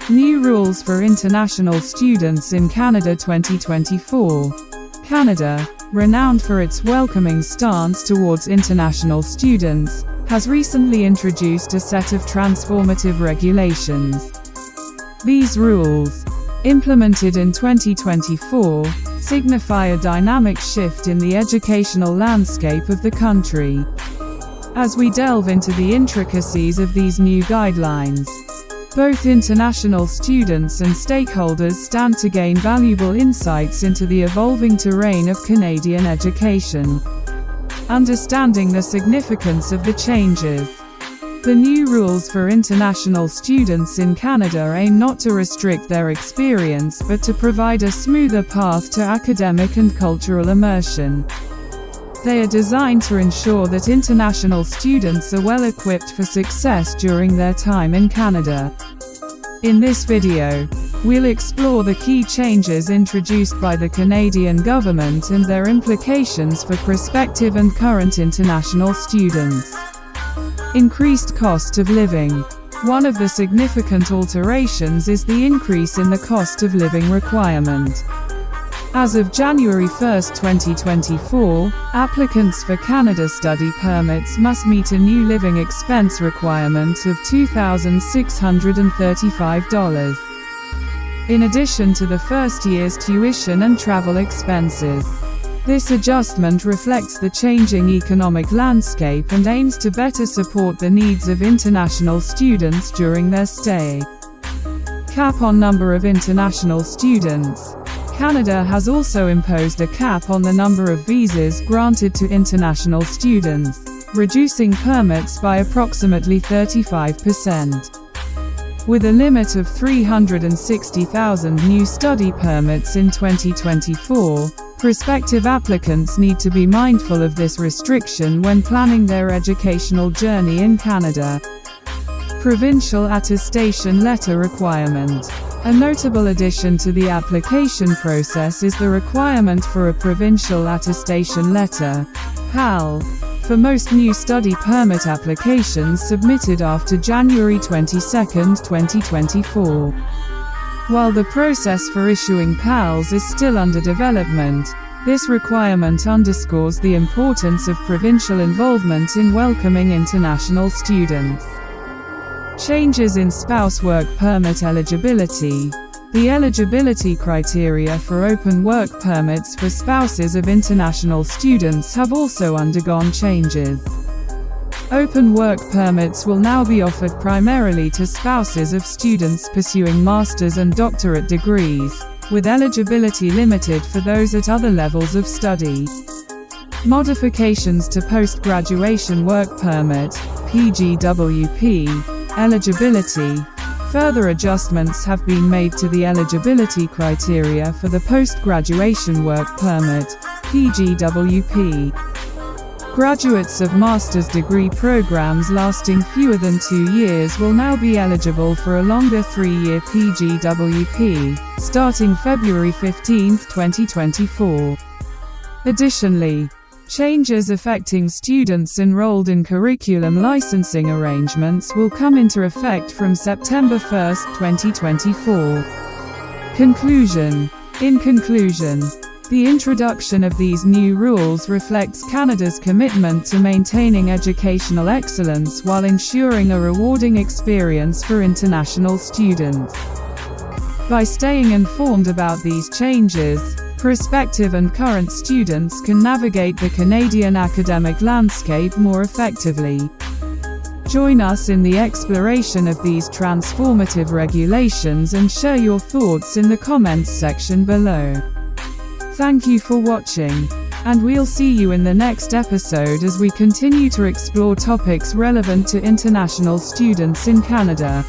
New rules for international students in Canada 2024. Canada, renowned for its welcoming stance towards international students, has recently introduced a set of transformative regulations. These rules, implemented in 2024, signify a dynamic shift in the educational landscape of the country. As we delve into the intricacies of these new guidelines, both international students and stakeholders stand to gain valuable insights into the evolving terrain of Canadian education. Understanding the significance of the changes. The new rules for international students in Canada aim not to restrict their experience but to provide a smoother path to academic and cultural immersion. They are designed to ensure that international students are well equipped for success during their time in Canada. In this video, we'll explore the key changes introduced by the Canadian government and their implications for prospective and current international students. Increased cost of living. One of the significant alterations is the increase in the cost of living requirement. As of January 1, 2024, applicants for Canada study permits must meet a new living expense requirement of $2,635, in addition to the first year's tuition and travel expenses. This adjustment reflects the changing economic landscape and aims to better support the needs of international students during their stay. Cap on number of international students. Canada has also imposed a cap on the number of visas granted to international students, reducing permits by approximately 35%. With a limit of 360,000 new study permits in 2024, prospective applicants need to be mindful of this restriction when planning their educational journey in Canada. Provincial attestation letter requirement. A notable addition to the application process is the requirement for a provincial attestation letter, PAL, for most new study permit applications submitted after January 22, 2024. While the process for issuing PALs is still under development, this requirement underscores the importance of provincial involvement in welcoming international students. Changes in spouse work permit eligibility. The eligibility criteria for open work permits for spouses of international students have also undergone changes. Open work permits will now be offered primarily to spouses of students pursuing master's and doctorate degrees, with eligibility limited for those at other levels of study. Modifications to post-graduation work permit, PGWP, eligibility. Further adjustments have been made to the eligibility criteria for the post-graduation work permit, PGWP. Graduates of master's degree programs lasting fewer than 2 years will now be eligible for a longer 3-year PGWP, starting February 15, 2024. Additionally, changes affecting students enrolled in curriculum licensing arrangements will come into effect from September 1, 2024. Conclusion. In conclusion, the introduction of these new rules reflects Canada's commitment to maintaining educational excellence while ensuring a rewarding experience for international students. By staying informed about these changes, prospective and current students can navigate the Canadian academic landscape more effectively. Join us in the exploration of these transformative regulations and share your thoughts in the comments section below. Thank you for watching, and we'll see you in the next episode as we continue to explore topics relevant to international students in Canada.